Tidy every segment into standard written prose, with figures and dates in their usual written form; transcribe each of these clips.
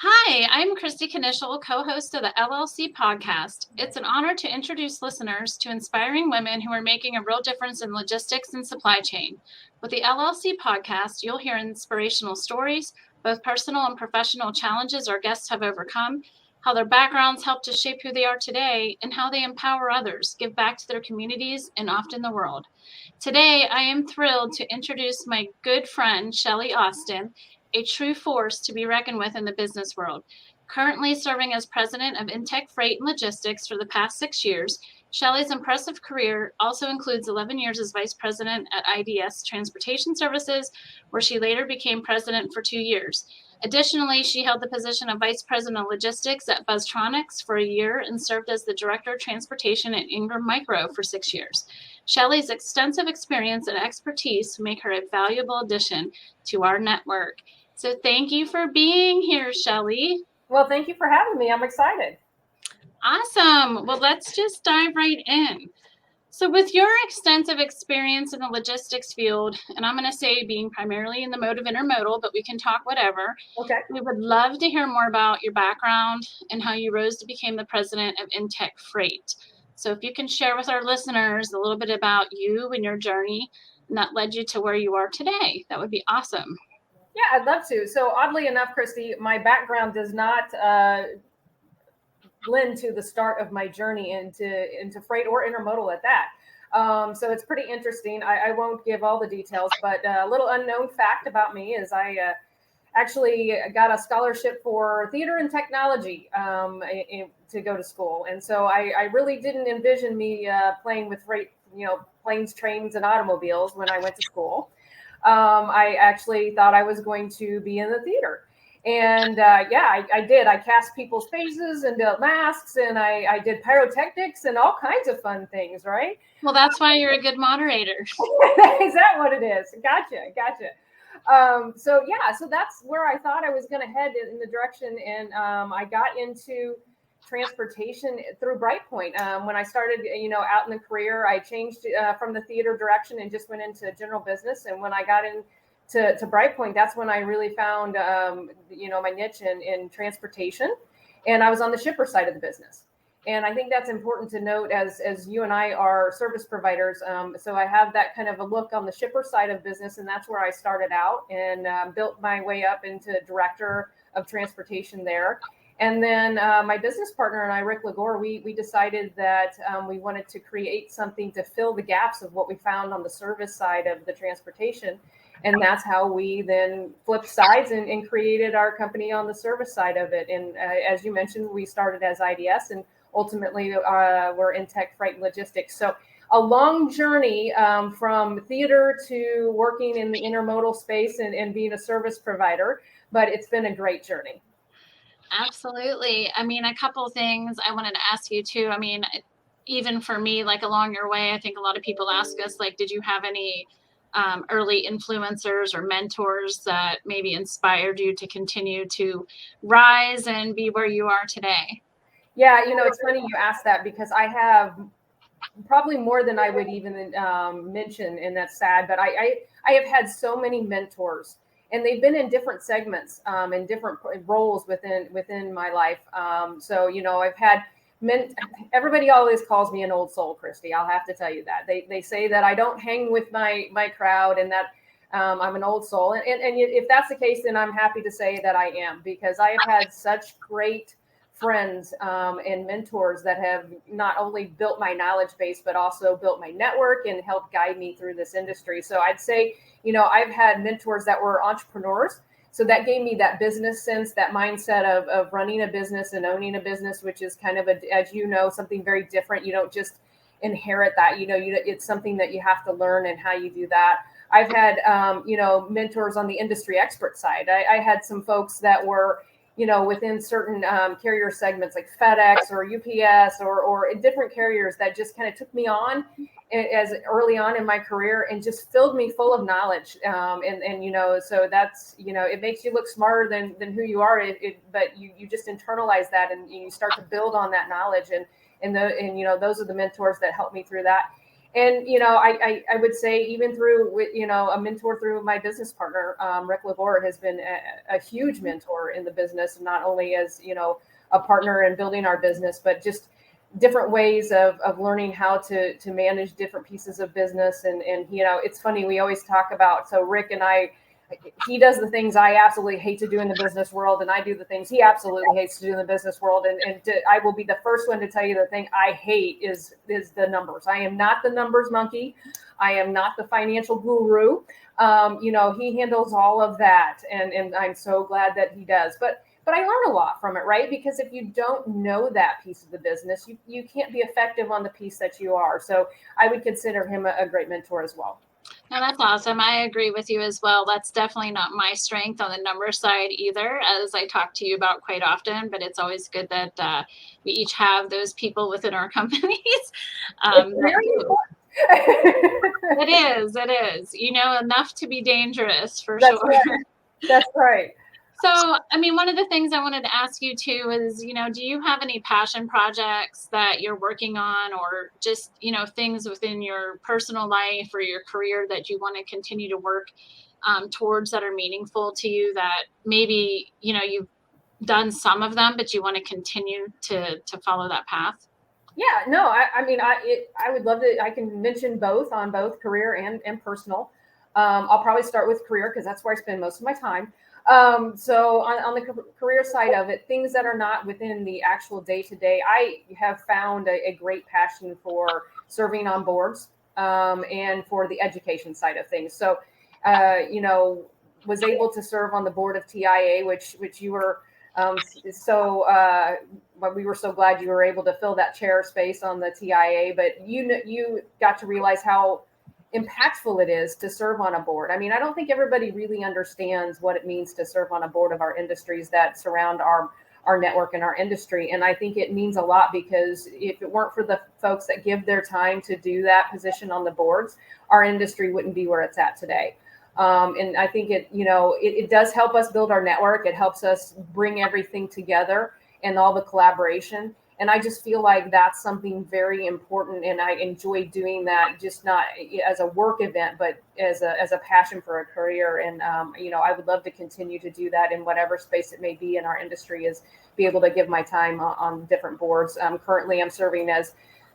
Hi, I'm Kristy Knichel, co-host of the LLC podcast. It's an honor to introduce listeners to inspiring women who are making a real difference in logistics and supply chain. With the LLC podcast, you'll hear inspirational stories, both personal and professional challenges our guests have overcome, how their backgrounds help to shape who they are today, and how they empower others, give back to their communities, and often the world. Today, I am thrilled to introduce my good friend, Shelli Austin, a true force to be reckoned with in the business world. Currently serving as president of InTek Freight Logistics for the past 6 years, Shelli's impressive career also includes 11 years as vice president at IDS Transportation Services, where she later became president for 2 years. Additionally, she held the position of vice president of logistics at Buzztronics for a year and served as the director of transportation at Ingram Micro for 6 years. Shelli's extensive experience and expertise make her a valuable addition to our network. So thank you for being here, Shelli. Well, thank you for having me. I'm excited. Awesome. Well, let's just dive right in. So with your extensive experience in the logistics field, and I'm going to say being primarily in the mode of intermodal, but we can talk whatever. Okay. We would love to hear more about your background and how you rose to become the president of InTek Freight. So if you can share with our listeners a little bit about you and your journey and that led you to where you are today, that would be awesome. Yeah, I'd love to. So oddly enough, Kristy, my background does not lend to the start of my journey into freight or intermodal at that. So it's pretty interesting. I won't give all the details, but a little unknown fact about me is I actually got a scholarship for theater and technology to go to school. And so I really didn't envision me playing with freight, planes, trains, and automobiles when I went to school. I actually thought I was going to be in the theater. And I did. I cast people's faces and built masks, and I did pyrotechnics and all kinds of fun things, right? Well, that's why you're a good moderator. Is that what it is? Gotcha. So that's where I thought I was going to head in the direction. And I got into transportation through Brightpoint. When I started, out in the career, I changed from the theater direction and just went into general business. And when I got to Brightpoint, that's when I really found, my niche in transportation. And I was on the shipper side of the business. And I think that's important to note as you and I are service providers. So I have that kind of a look on the shipper side of business. And that's where I started out and built my way up into director of transportation there. And then my business partner and I, Rick Lagore, we decided that we wanted to create something to fill the gaps of what we found on the service side of the transportation. And that's how we then flipped sides and created our company on the service side of it. And as you mentioned, we started as IDS and ultimately we're InTek Freight Logistics. So a long journey from theater to working in the intermodal space and being a service provider, but it's been a great journey. Absolutely. I mean, a couple of things I wanted to ask you too. I mean, even for me, like along your way, I think a lot of people ask us, like, did you have any early influencers or mentors that maybe inspired you to continue to rise and be where you are today? Yeah, it's funny you asked that because I have probably more than I would even mention, and that's sad, but I have had so many mentors. And they've been in different segments, in different roles within my life. So, I've had everybody always calls me an old soul, Kristy. I'll have to tell you that. They say that I don't hang with my crowd and that I'm an old soul. And if that's the case, then I'm happy to say that I am, because I have had such great friends and mentors that have not only built my knowledge base, but also built my network and helped guide me through this industry. So I'd say, I've had mentors that were entrepreneurs. So that gave me that business sense, that mindset of running a business and owning a business, which is kind of, something very different. You don't just inherit that, it's something that you have to learn and how you do that. I've had, mentors on the industry expert side. I had some folks that were, within certain carrier segments like FedEx or UPS or different carriers that just kind of took me on as early on in my career and just filled me full of knowledge. So that's, it makes you look smarter than who you are, but you just internalize that and you start to build on that knowledge. And those are the mentors that helped me through that. And, I would say even through, a mentor through my business partner, Rick Laborde has been a huge mentor in the business, not only as, a partner in building our business, but just different ways of learning how to manage different pieces of business. And, it's funny, we always talk about, so Rick and I, he does the things I absolutely hate to do in the business world, and I do the things he absolutely hates to do in the business world. I will be the first one to tell you the thing I hate is the numbers. I am not the numbers monkey. I am not the financial guru. He handles all of that, and I'm so glad that he does. But I learn a lot from it, right? Because if you don't know that piece of the business, you can't be effective on the piece that you are. So I would consider him a great mentor as well. No, that's awesome. I agree with you as well. That's definitely not my strength on the number side either, as I talk to you about quite often, but it's always good that we each have those people within our companies. It is, enough to be dangerous for That's sure. Right. That's right. So, one of the things I wanted to ask you too is, do you have any passion projects that you're working on, or just, things within your personal life or your career that you want to continue to work towards that are meaningful to you, that maybe, you've done some of them, but you want to continue to follow that path? Yeah, no, I would love to. I can mention both on both career and personal. I'll probably start with career because that's where I spend most of my time. So on the career side of it, things that are not within the actual day-to-day, I have found a great passion for serving on boards, and for the education side of things. So, was able to serve on the board of TIA, which you were, but we were so glad you were able to fill that chair space on the TIA, but you got to realize how impactful it is to serve on a board. I don't think everybody really understands what it means to serve on a board of our industries that surround our network and our industry. And I think it means a lot, because if it weren't for the folks that give their time to do that position on the boards, our industry wouldn't be where it's at today. And I think it does help us build our network. It helps us bring everything together and all the collaboration. And I just feel like that's something very important. And I enjoy doing that, just not as a work event, but as a passion for a career. And, I would love to continue to do that in whatever space it may be in our industry, is be able to give my time on different boards. Currently, I'm serving as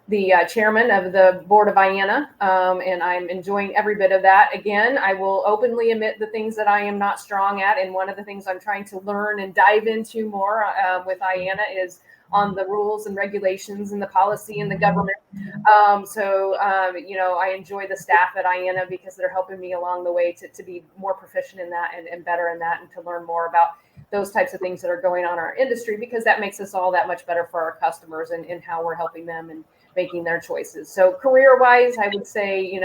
the chairman of the board of IANA, and I'm enjoying every bit of that. Again, I will openly admit the things that I am not strong at. And one of the things I'm trying to learn and dive into more with IANA is on the rules and regulations and the policy and the government. I enjoy the staff at IANA because they're helping me along the way to be more proficient in that and better in that, and to learn more about those types of things that are going on in our industry, because that makes us all that much better for our customers and how we're helping them and making their choices. So career-wise, I would say,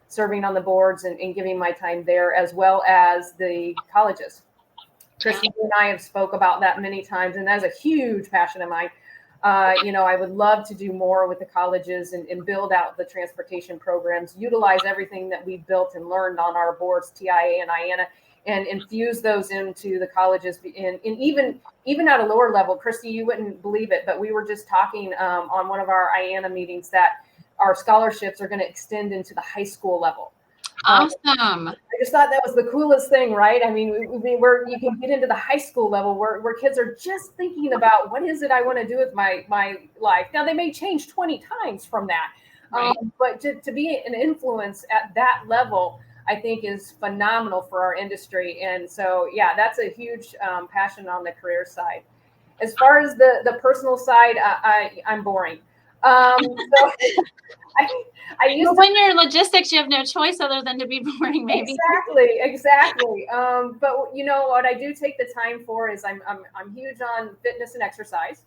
serving on the boards and giving my time there, as well as the colleges. Kristy and I have spoke about that many times, and that's a huge passion of mine. I would love to do more with the colleges and build out the transportation programs, utilize everything that we've built and learned on our boards, TIA and IANA, and infuse those into the colleges. And even at a lower level, Kristi, you wouldn't believe it, but we were just talking on one of our IANA meetings that our scholarships are going to extend into the high school level. Awesome. I just thought that was the coolest thing, right? You can get into the high school level where kids are just thinking about, what is it I want to do with my life? Now, they may change 20 times from that, right. But to be an influence at that level, I think is phenomenal for our industry. And so, yeah, that's a huge passion on the career side. As far as the personal side, I'm boring. When you're in logistics, you have no choice other than to be boring, maybe. Exactly. But what I do take the time for is I'm huge on fitness and exercise.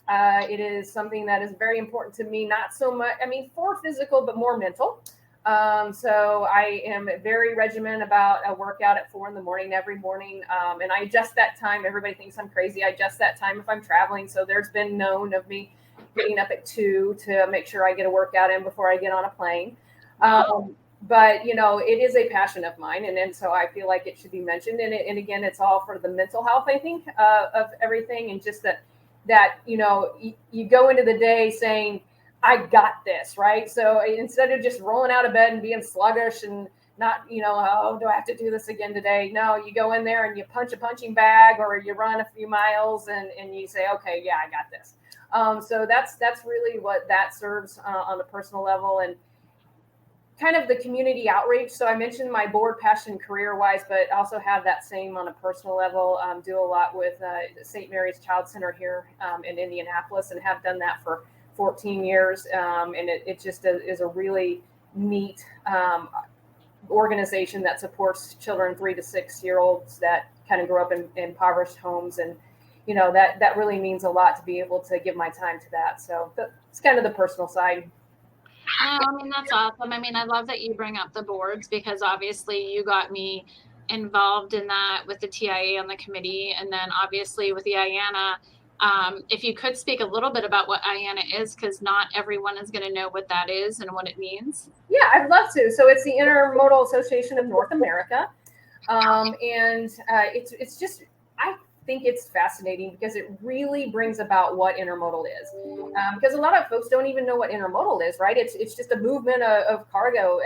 It is something that is very important to me. Not so much, for physical, but more mental. So I am very regimented about a workout at 4 a.m. every morning. And I adjust that time. Everybody thinks I'm crazy. I adjust that time if I'm traveling. So there's been known of me getting up at 2 to make sure I get a workout in before I get on a plane. But it is a passion of mine. And so I feel like it should be mentioned. And again, it's all for the mental health, I think, of everything. And just that you go into the day saying, I got this, right? So instead of just rolling out of bed and being sluggish and not, oh, do I have to do this again today? No, you go in there and you punch a punching bag, or you run a few miles and you say, okay, yeah, I got this. So that's really what that serves on the personal level, and kind of the community outreach. So I mentioned my board passion career-wise, but also have that same on a personal level. Do a lot with St. Mary's Child Center here in Indianapolis, and have done that for 14 years. And it just is a really neat organization that supports children 3 to 6 year olds that kind of grow up in impoverished homes. And, that really means a lot to be able to give my time to that. So it's kind of the personal side. No, I mean, that's awesome. I mean, I love that you bring up the boards, because obviously you got me involved in that with the TIA on the committee, and then obviously with the IANA. If you could speak a little bit about what IANA is, because not everyone is going to know what that is and what it means. Yeah, I'd love to. So it's the Intermodal Association of North America. And it's just, I think it's fascinating because it really brings about what intermodal is. Because a lot of folks don't even know what intermodal is, right? It's just a movement of cargo,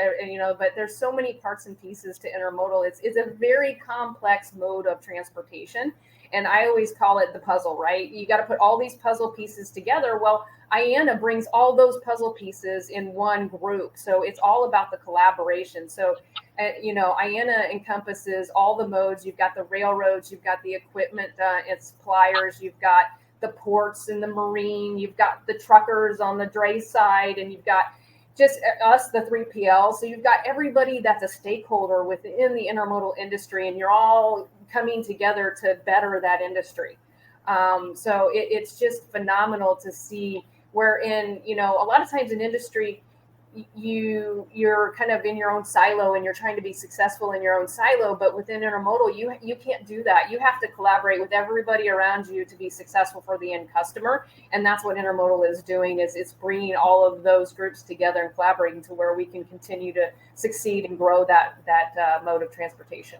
but there's so many parts and pieces to intermodal. It's a very complex mode of transportation. And I always call it the puzzle, right? You got to put all these puzzle pieces together. Well, IANA brings all those puzzle pieces in one group. So it's all about the collaboration. So, IANA encompasses all the modes. You've got the railroads, you've got the equipment and suppliers, you've got the ports and the marine, you've got the truckers on the dray side, and you've got just us, the 3PL. So you've got everybody that's a stakeholder within the intermodal industry, and you're all coming together to better that industry. So it's just phenomenal to see where a lot of times in industry, you're kind of in your own silo and you're trying to be successful in your own silo. But within intermodal, you can't do that. You have to collaborate with everybody around you to be successful for the end customer. And that's what intermodal is doing, is it's bringing all of those groups together and collaborating to where we can continue to succeed and grow that mode of transportation.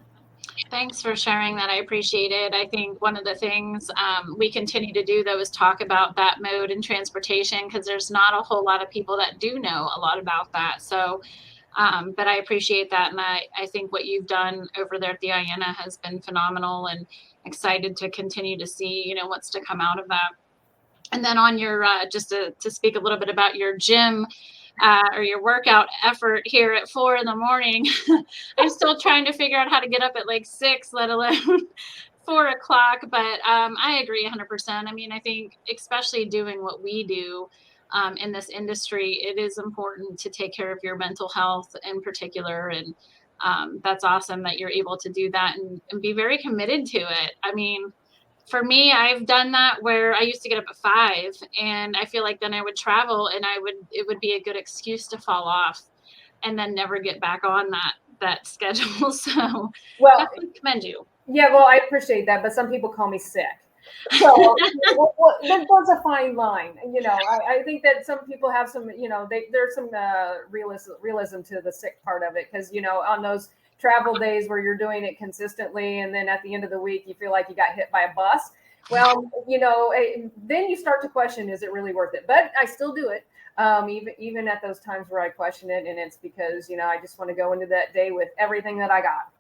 Thanks for sharing that. I appreciate it. I think one of the things we continue to do, though, is talk about that mode in transportation, because there's not a whole lot of people that do know a lot about that. So, but I appreciate that. And I think what you've done over there at the IANA has been phenomenal, and excited to continue to see, what's to come out of that. And then on your, just to speak a little bit about your gym, or your workout effort here at 4 a.m. I'm still trying to figure out how to get up at like 6, let alone 4 o'clock. But I agree 100%. I mean, I think especially doing what we do in this industry, it is important to take care of your mental health in particular. And that's awesome that you're able to do that and be very committed to it. I mean, for me, I've done that where I used to get up at 5, and I feel like then I would travel and it would be a good excuse to fall off and then never get back on that schedule. So definitely commend you. Yeah, well, I appreciate that, but some people call me sick. So there's a fine line. I think that some people have some, there's some realism to the sick part of it, because, on those travel days where you're doing it consistently, and then at the end of the week you feel like you got hit by a bus, well, then you start to question, is it really worth it? But I still do it, even at those times where I question it, and it's because I just want to go into that day with everything that I got.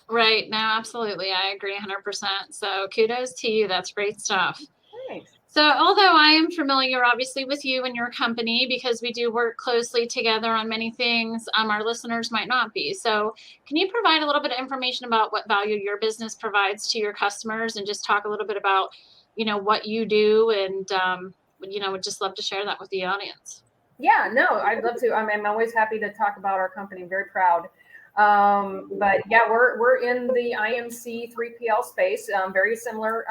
Right. No, absolutely, I agree 100%. So kudos to you. That's great stuff. Thanks. So although I am familiar, obviously, with you and your company, because we do work closely together on many things, our listeners might not be. So can you provide a little bit of information about what value your business provides to your customers, and just talk a little bit about, what you do, and, would just love to share that with the audience. Yeah, no, I'd love to. I'm always happy to talk about our company. I'm very proud. But yeah, we're in the IMC 3PL space, very similar,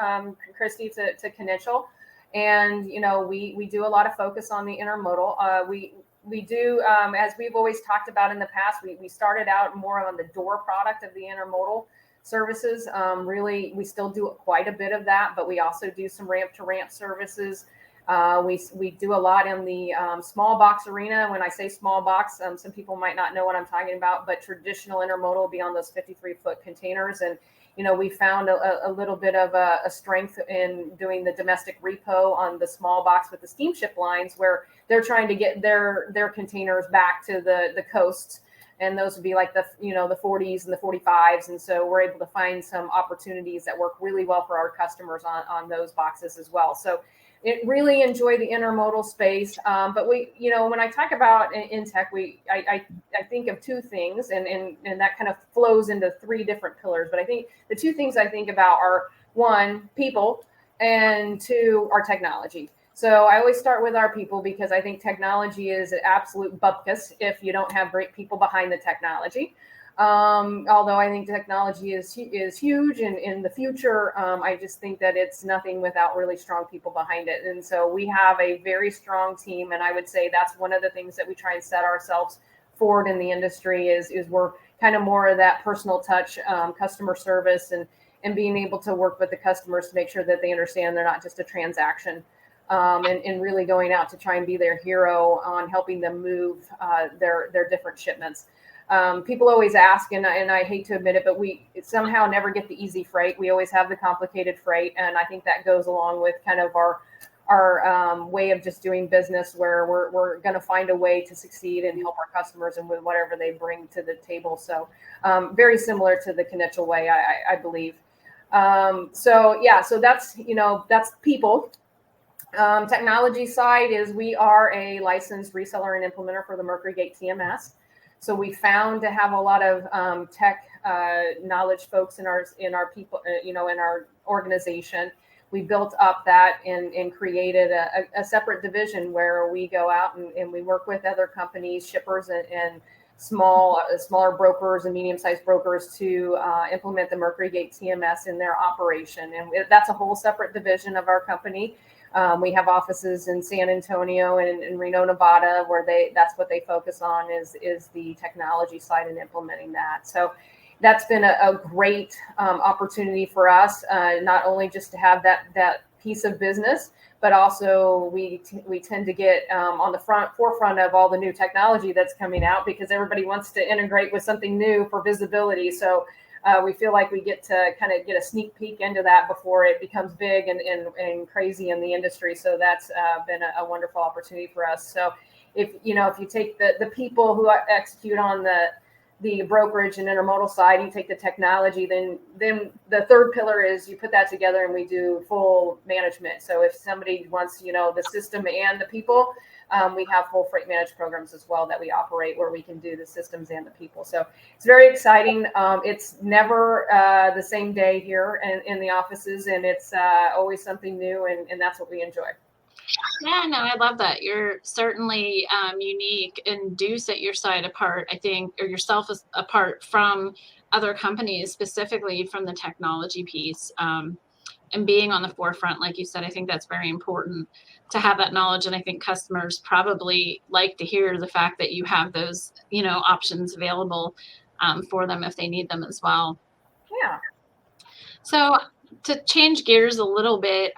Kristy, to Knichel. And, we do a lot of focus on the intermodal. We do, as we've always talked about in the past, we started out more on the door product of the intermodal services. Really, we still do quite a bit of that, but we also do some ramp to ramp services. We do a lot in the small box arena. When I say small box, some people might not know what I'm talking about, but traditional intermodal beyond those 53-foot containers. And, we found a little bit of a strength in doing the domestic repo on the small box with the steamship lines, where they're trying to get their containers back to the coasts. And those would be like the 40s and the 45s. And so we're able to find some opportunities that work really well for our customers on those boxes as well. So it really enjoy the intermodal space. But we, when I talk about InTek, I think of two things, and that kind of flows into three different pillars. But I think the two things I think about are, one, people, and two, our technology. So I always start with our people, because I think technology is an absolute bupkis if you don't have great people behind the technology. Although I think technology is huge, and in the future, I just think that it's nothing without really strong people behind it. And so we have a very strong team, and I would say that's one of the things that we try and set ourselves forward in the industry is we're kind of more of that personal touch, customer service, and being able to work with the customers to make sure that they understand they're not just a transaction. And really going out to try and be their hero on helping them move their different shipments. People always ask, and I hate to admit it, but we somehow never get the easy freight. We always have the complicated freight, and I think that goes along with kind of our way of just doing business, where we're going to find a way to succeed and help our customers and with whatever they bring to the table. So very similar to the Knichel way, I believe. So that's people. Technology side is we are a licensed reseller and implementer for the Mercury Gate TMS. So we found to have a lot of tech knowledge folks in our people, in our organization. We built up that and created a separate division where we go out and we work with other companies, shippers, and smaller brokers and medium-sized brokers to implement the Mercury Gate TMS in their operation. And that's a whole separate division of our company. We have offices in San Antonio and in Reno, Nevada, where that's what they focus on is the technology side and implementing that. So that's been a great opportunity for us, not only just to have that piece of business, but also we tend to get on the forefront of all the new technology that's coming out, because everybody wants to integrate with something new for visibility. So we feel like we get to kind of get a sneak peek into that before it becomes big and crazy in the industry. So that's been a wonderful opportunity for us. So if you take the people who execute on the brokerage and intermodal side, you take the technology, then the third pillar is you put that together and we do full management. So if somebody wants, the system and the people, we have full freight managed programs as well that we operate, where we can do the systems and the people. So it's very exciting. It's never the same day here in the offices, and it's always something new, and that's what we enjoy. Yeah, no, I love that. You're certainly unique and do set your side apart, I think, or yourself apart from other companies, specifically from the technology piece. And being on the forefront, like you said, I think that's very important to have that knowledge. And I think customers probably like to hear the fact that you have those, options available for them if they need them as well. Yeah. So to change gears a little bit,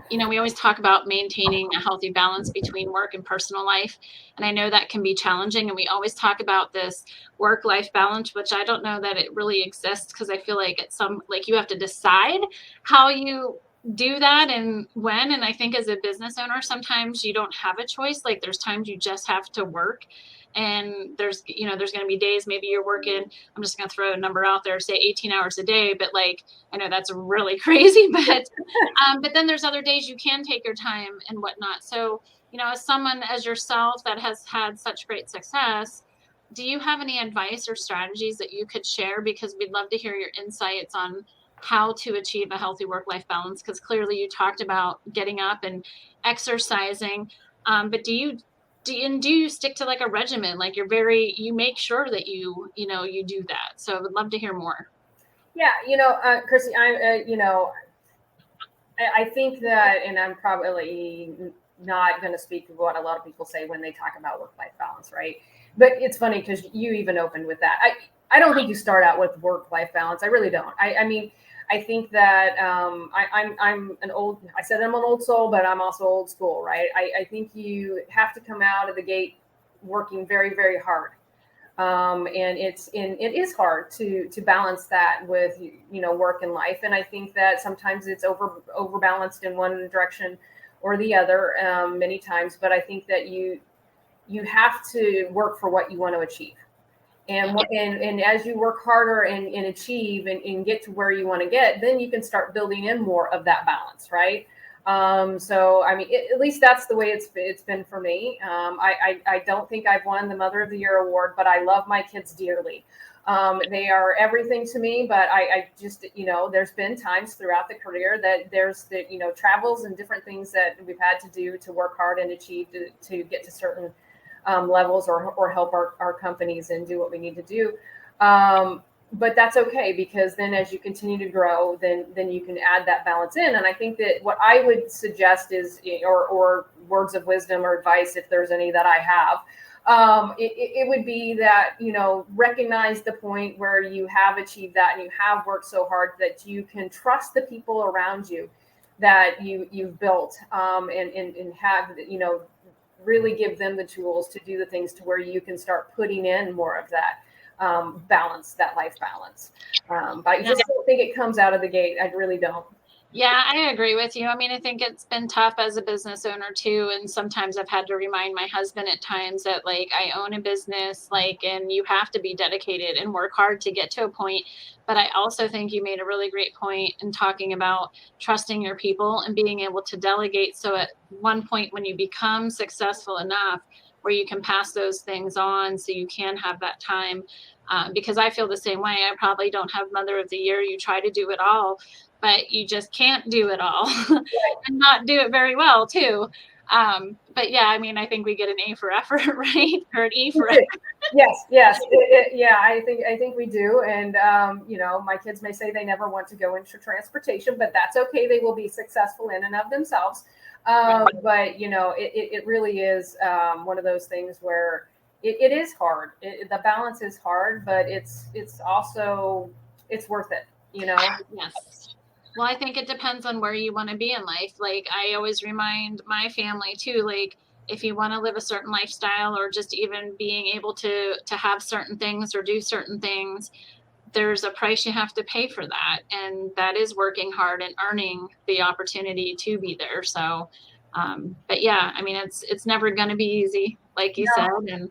we always talk about maintaining a healthy balance between work and personal life. And I know that can be challenging. And we always talk about this work-life balance, which I don't know that it really exists, because I feel like you have to decide how you do that and when. And I think as a business owner, sometimes you don't have a choice. Like there's times you just have to work. And there's going to be days maybe you're working, I'm just going to throw a number out there, say 18 hours a day, but I know that's really crazy, but then there's other days you can take your time and whatnot. So, as someone as yourself that has had such great success, do you have any advice or strategies that you could share? Because we'd love to hear your insights on how to achieve a healthy work-life balance, because clearly you talked about getting up and exercising, but do you stick to a regimen? You make sure that you do that. So I would love to hear more. Yeah. Kristi, I think that, and I'm probably not going to speak to what a lot of people say when they talk about work-life balance, right? But it's funny because you even opened with that. I don't think you start out with work-life balance. I really don't. I think that I'm an old soul, but I'm also old school, right? I think you have to come out of the gate working very, very hard. And it is hard to balance that with, work and life. And I think that sometimes it's overbalanced in one direction or the other, many times. But I think that you have to work for what you want to achieve. And as you work harder and achieve and get to where you want to get, then you can start building in more of that balance, right? So, I mean, at least that's the way it's been for me. I don't think I've won the Mother of the Year award, but I love my kids dearly. They are everything to me, but I just, there's been times throughout the career that there's the, travels and different things that we've had to do to work hard and achieve to get to certain levels or help our companies and do what we need to do. But that's okay, because then as you continue to grow, then you can add that balance in. And I think that what I would suggest is, or words of wisdom or advice, if there's any that I have, it would be that, recognize the point where you have achieved that and you have worked so hard that you can trust the people around you that you've built, and have, really give them the tools to do the things to where you can start putting in more of that balance, that life balance. But I just don't think it comes out of the gate. I really don't. Yeah, I agree with you. I mean, I think it's been tough as a business owner too. And sometimes I've had to remind my husband at times that, like, I own a business, and you have to be dedicated and work hard to get to a point. But I also think you made a really great point in talking about trusting your people and being able to delegate. So at one point when you become successful enough where you can pass those things on so you can have that time. Because I feel the same way. I probably don't have Mother of the Year. You try to do it all, but you just can't do it all and not do it very well too. But yeah, I mean, I think we get an A for effort, right? Or an E for effort. Yes. Yeah, I think we do. And, my kids may say they never want to go into transportation, but that's okay. They will be successful in and of themselves. But, it really is one of those things where it is hard. The balance is hard, but it's also, it's worth it, Yes. Well, I think it depends on where you want to be in life. Like, I always remind my family too, like, if you want to live a certain lifestyle or just even being able to have certain things or do certain things, there's a price you have to pay for that. And that is working hard and earning the opportunity to be there. So, but yeah, I mean, it's never going to be easy, like you said. And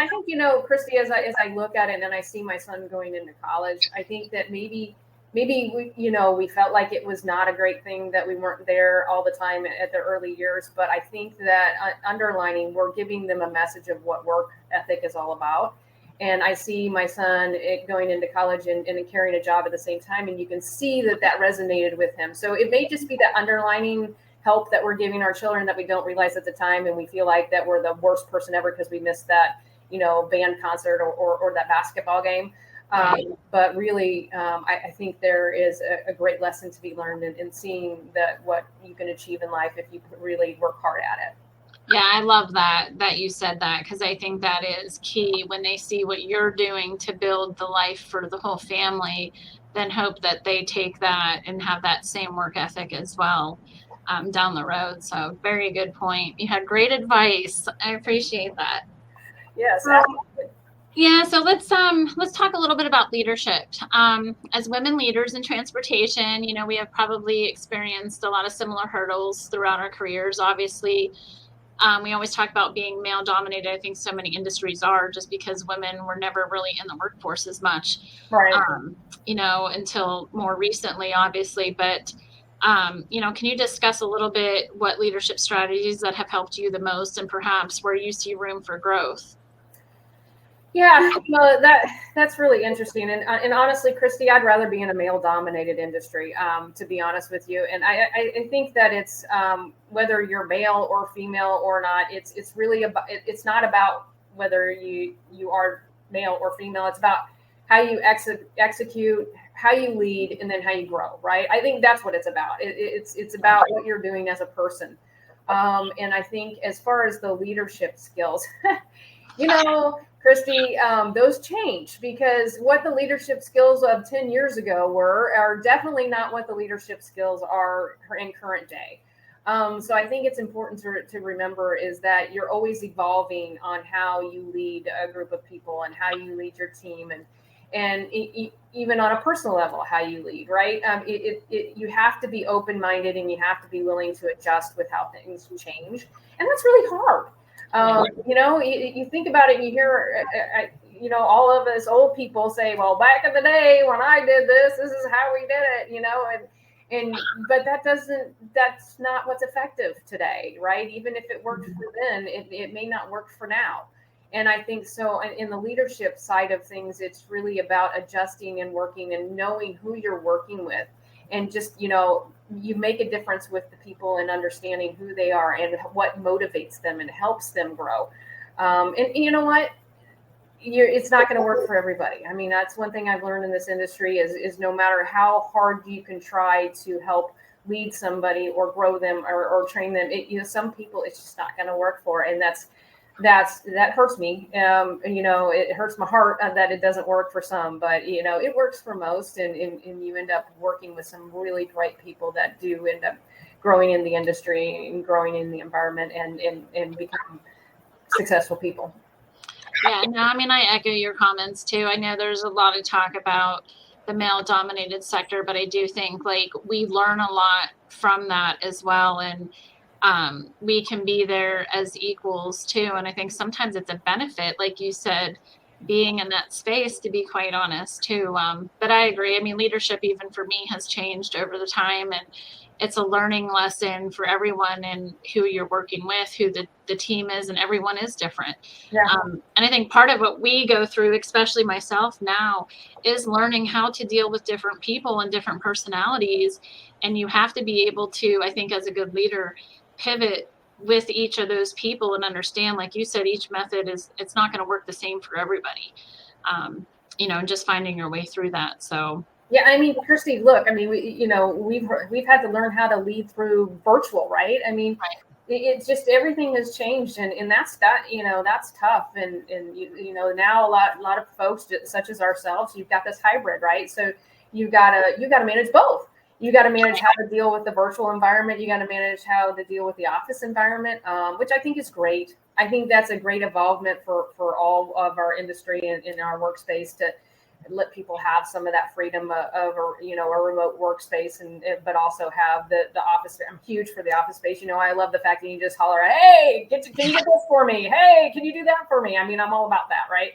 I think, Kristi, as I look at it and I see my son going into college, I think that maybe we felt like it was not a great thing that we weren't there all the time at the early years. But I think that underlining, we're giving them a message of what work ethic is all about. And I see my son going into college and carrying a job at the same time. And you can see that resonated with him. So it may just be that underlining help that we're giving our children that we don't realize at the time. And we feel like that we're the worst person ever because we missed that, band concert or that basketball game. But really, I think there is a great lesson to be learned in seeing what you can achieve in life if you really work hard at it. Yeah, I love that you said that, because I think that is key. When they see what you're doing to build the life for the whole family, then hope that they take that and have that same work ethic as well down the road. So very good point. You had great advice. I appreciate that. Yes, absolutely. Yeah, so let's talk a little bit about leadership. As women leaders in transportation, we have probably experienced a lot of similar hurdles throughout our careers. Obviously, we always talk about being male dominated. I think so many industries are, just because women were never really in the workforce as much, right. Until more recently, obviously. But can you discuss a little bit what leadership strategies that have helped you the most, and perhaps where you see room for growth? Yeah, well, that's really interesting. And honestly, Kristi, I'd rather be in a male-dominated industry, to be honest with you. And I think that it's whether you're male or female or not, it's really about, it's not about whether you are male or female. It's about how you execute, how you lead, and then how you grow, right? I think that's what it's about. It's about what you're doing as a person. And I think as far as the leadership skills, Kristi, those change, because what the leadership skills of 10 years ago are definitely not what the leadership skills are in current day. So I think it's important to remember is that you're always evolving on how you lead a group of people and how you lead your team, and even on a personal level, how you lead, right? You have to be open-minded and you have to be willing to adjust with how things change. And that's really hard. You think about it and you hear, all of us old people say, well, back in the day when I did this is how we did it, but that's not what's effective today, right? Even if it worked for then, it may not work for now. And I think so in the leadership side of things, it's really about adjusting and working and knowing who you're working with. And just, you make a difference with the people and understanding who they are and what motivates them and helps them grow. And you know what? It's not going to work for everybody. I mean, that's one thing I've learned in this industry is no matter how hard you can try to help lead somebody or grow them or train them, some people it's just not going to work for. And that hurts me. It hurts my heart that it doesn't work for some, but it works for most. And you end up working with some really bright people that do end up growing in the industry and growing in the environment and become successful people. Yeah, no, I mean, I echo your comments too. I know there's a lot of talk about the male-dominated sector, but I do think like we learn a lot from that as well, and we can be there as equals too. And I think sometimes it's a benefit, like you said, being in that space, to be quite honest too. But I agree. I mean, leadership even for me has changed over the time, and it's a learning lesson for everyone and who you're working with, who the team is, and everyone is different. Yeah. And I think part of what we go through, especially myself now, is learning how to deal with different people and different personalities. And you have to be able to, I think, as a good leader, pivot with each of those people and understand, like you said, each method it's not going to work the same for everybody. And just finding your way through that. So. Yeah, I mean, Kristi, look, I mean, we've had to learn how to lead through virtual, right? I mean, right. It's just everything has changed, and that's tough, and now a lot of folks such as ourselves, you've got this hybrid, right? So you gotta manage both. You got to manage how to deal with the virtual environment. You got to manage how to deal with the office environment, which I think is great. I think that's a great involvement for all of our industry and in our workspace to let people have some of that freedom of a remote workspace, but also have the office. I'm huge for the office space. I love the fact that you just holler, hey, can you get this for me? Hey, can you do that for me? I mean, I'm all about that, right?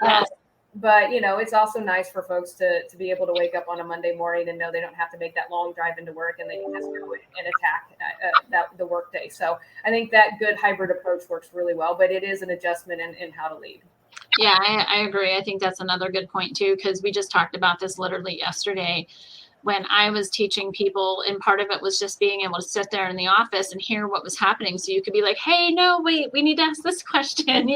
Yes. But it's also nice for folks to be able to wake up on a Monday morning and know they don't have to make that long drive into work, and they can just go and attack the work day. So I think that good hybrid approach works really well, but it is an adjustment in how to lead. Yeah, I agree. I think that's another good point too, because we just talked about this literally yesterday when I was teaching people, and part of it was just being able to sit there in the office and hear what was happening. So you could be like, hey, no, wait, we need to ask this question, and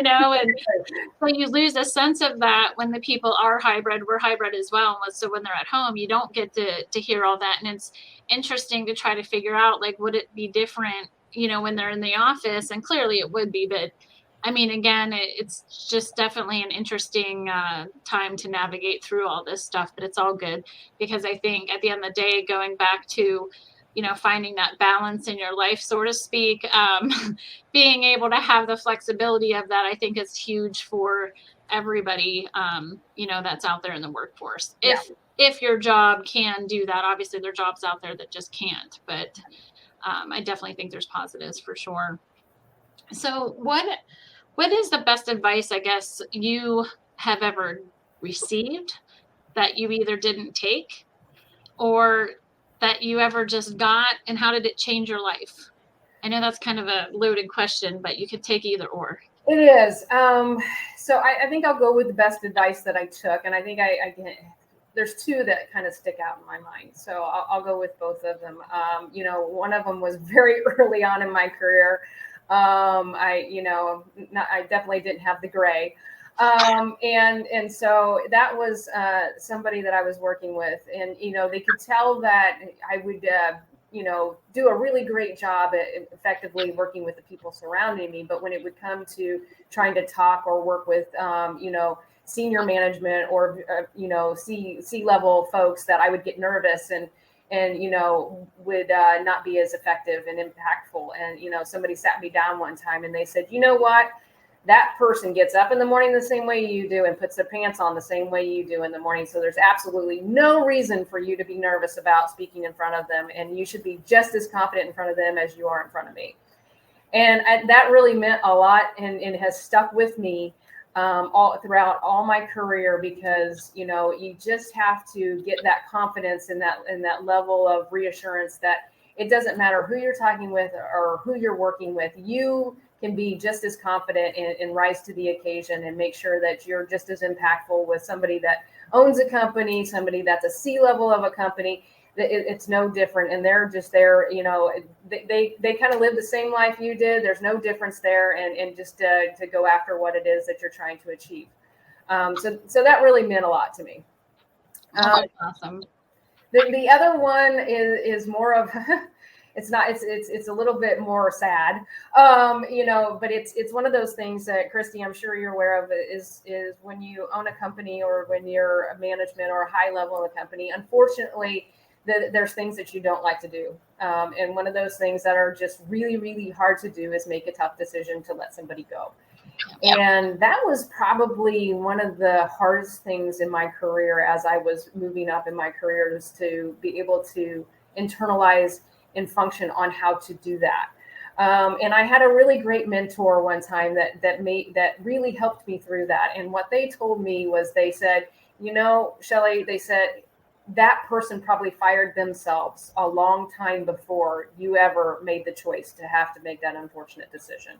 so you lose a sense of that when the people are hybrid. We're hybrid as well. So when they're at home, you don't get to hear all that. And it's interesting to try to figure out, like, would it be different, when they're in the office? And clearly it would be, but I mean, again, it's just definitely an interesting time to navigate through all this stuff, but it's all good because I think at the end of the day, going back to, finding that balance in your life, so to speak, being able to have the flexibility of that, I think is huge for everybody, that's out there in the workforce. Yeah. If your job can do that, obviously there are jobs out there that just can't, but I definitely think there's positives for sure. So what is the best advice, I guess, you have ever received that you either didn't take or that you ever just got, and how did it change your life? I know that's kind of a loaded question, but you could take either or. It is. So I think I'll go with the best advice that I took. And I think I there's two that kind of stick out in my mind. So I'll go with both of them. One of them was very early on in my career. I definitely didn't have the gray. And so that was somebody that I was working with, and they could tell that I would do a really great job at effectively working with the people surrounding me. But when it would come to trying to talk or work with senior management or C-level folks, that I would get nervous, and and, would not be as effective and impactful. And, somebody sat me down one time and they said, you know what? That person gets up in the morning the same way you do and puts their pants on the same way you do in the morning. So there's absolutely no reason for you to be nervous about speaking in front of them. And you should be just as confident in front of them as you are in front of me. And that really meant a lot and has stuck with me all throughout all my career, because, you just have to get that confidence and that level of reassurance that it doesn't matter who you're talking with or who you're working with. You can be just as confident and rise to the occasion and make sure that you're just as impactful with somebody that owns a company, somebody that's a C-level of a company. It's no different. And they're just there, they kind of live the same life you did. There's no difference there. And just to go after what it is that you're trying to achieve. So that really meant a lot to me. Awesome. The other one is more of, it's a little bit more sad, but it's one of those things that, Kristi, I'm sure you're aware of, is when you own a company or when you're a management or a high level of a company, unfortunately, there's things that you don't like to do. And one of those things that are just really, really hard to do is make a tough decision to let somebody go. Yep. And that was probably one of the hardest things in my career as I was moving up in my career, is to be able to internalize and function on how to do that. And I had a really great mentor one time that really helped me through that. And what they told me was, they said, Shelli, they said, that person probably fired themselves a long time before you ever made the choice to have to make that unfortunate decision.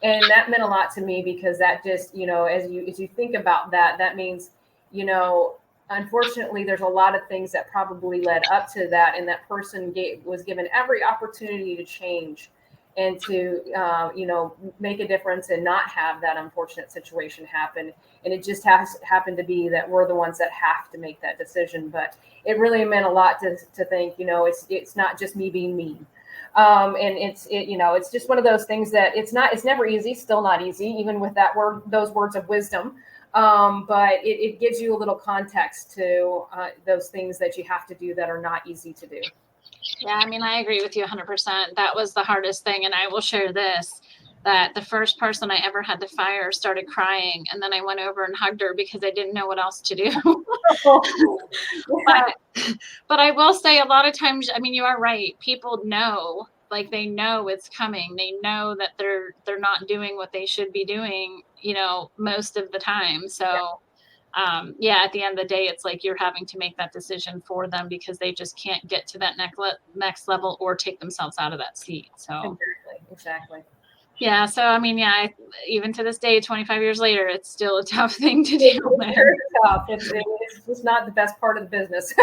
And that meant a lot to me, because that just, as you think about that, that means, unfortunately, there's a lot of things that probably led up to that. And that person was given every opportunity to change and to, make a difference and not have that unfortunate situation happen. And it just has happened to be that we're the ones that have to make that decision. But it really meant a lot to think, it's not just me being mean. And it's just one of those things that it's never easy, still not easy, even with those words of wisdom. But it gives you a little context to those things that you have to do that are not easy to do. Yeah, I mean, I agree with you 100%. That was the hardest thing. And I will share this, that the first person I ever had to fire started crying. And then I went over and hugged her because I didn't know what else to do. But I will say, a lot of times, I mean, you are right. People know, like, they know it's coming. They know that they're not doing what they should be doing, most of the time. So at the end of the day, it's like you're having to make that decision for them, because they just can't get to that next level or take themselves out of that seat. So exactly. Yeah. So, I mean, even to this day, 25 years later, it's still a tough thing to deal with. It's very tough. It's just not the best part of the business.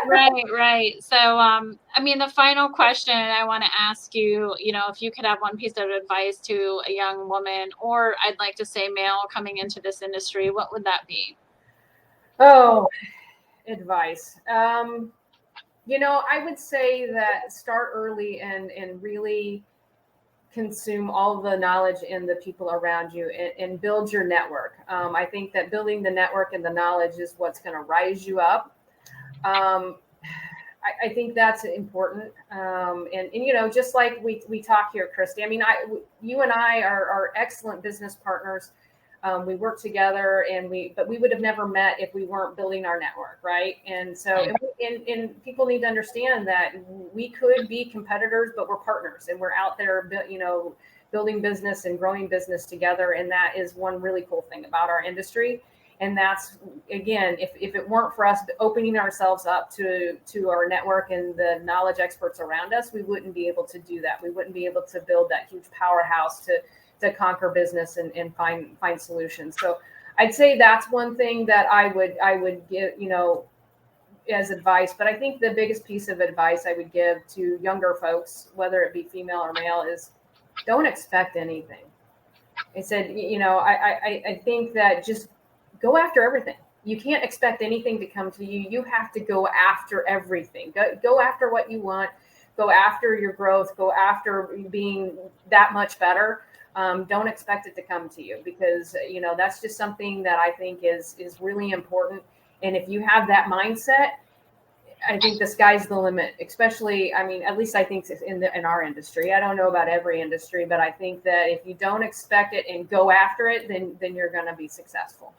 Right. So, I mean, the final question I want to ask you, if you could have one piece of advice to a young woman, or I'd like to say male, coming into this industry, what would that be? Oh, advice. I would say that start early and really consume all the knowledge and the people around you, and build your network. I think that building the network and the knowledge is what's going to rise you up. I think that's important. And just like we talk here, Kristi, I mean, you and I are excellent business partners. We work together, but we would have never met if we weren't building our network, right? And so, and people need to understand that we could be competitors, but we're partners, and we're out there, building business and growing business together. And that is one really cool thing about our industry. And that's, again, if it weren't for us opening ourselves up to our network and the knowledge experts around us, we wouldn't be able to do that. We wouldn't be able to build that huge powerhouse to conquer business and find solutions. So I'd say that's one thing that I would give, as advice. But I think the biggest piece of advice I would give to younger folks, whether it be female or male, is don't expect anything. I said, I think that just go after everything. You can't expect anything to come to you. You have to go after everything. Go after what you want. Go after your growth. Go after being that much better. Don't expect it to come to you, because, that's just something that I think is really important. And if you have that mindset, I think the sky's the limit, especially, I mean, at least I think in our industry. I don't know about every industry, but I think that if you don't expect it and go after it, then you're going to be successful.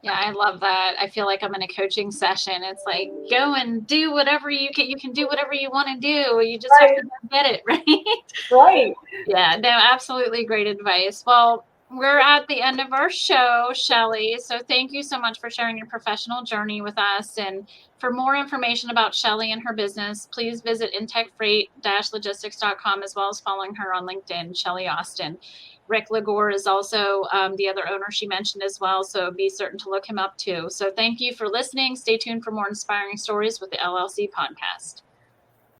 Yeah, I love that. I feel like I'm in a coaching session. It's like, go and do whatever you can. You can do whatever you want to do. You just have to get it, right? Right. Yeah, no, absolutely great advice. Well, we're at the end of our show, Shelli. So thank you so much for sharing your professional journey with us. And for more information about Shelli and her business, please visit intechfreight-logistics.com, as well as following her on LinkedIn, Shelli Austin. Rick Ligor is also the other owner she mentioned as well, so be certain to look him up too. So thank you for listening. Stay tuned for more inspiring stories with the LLC podcast.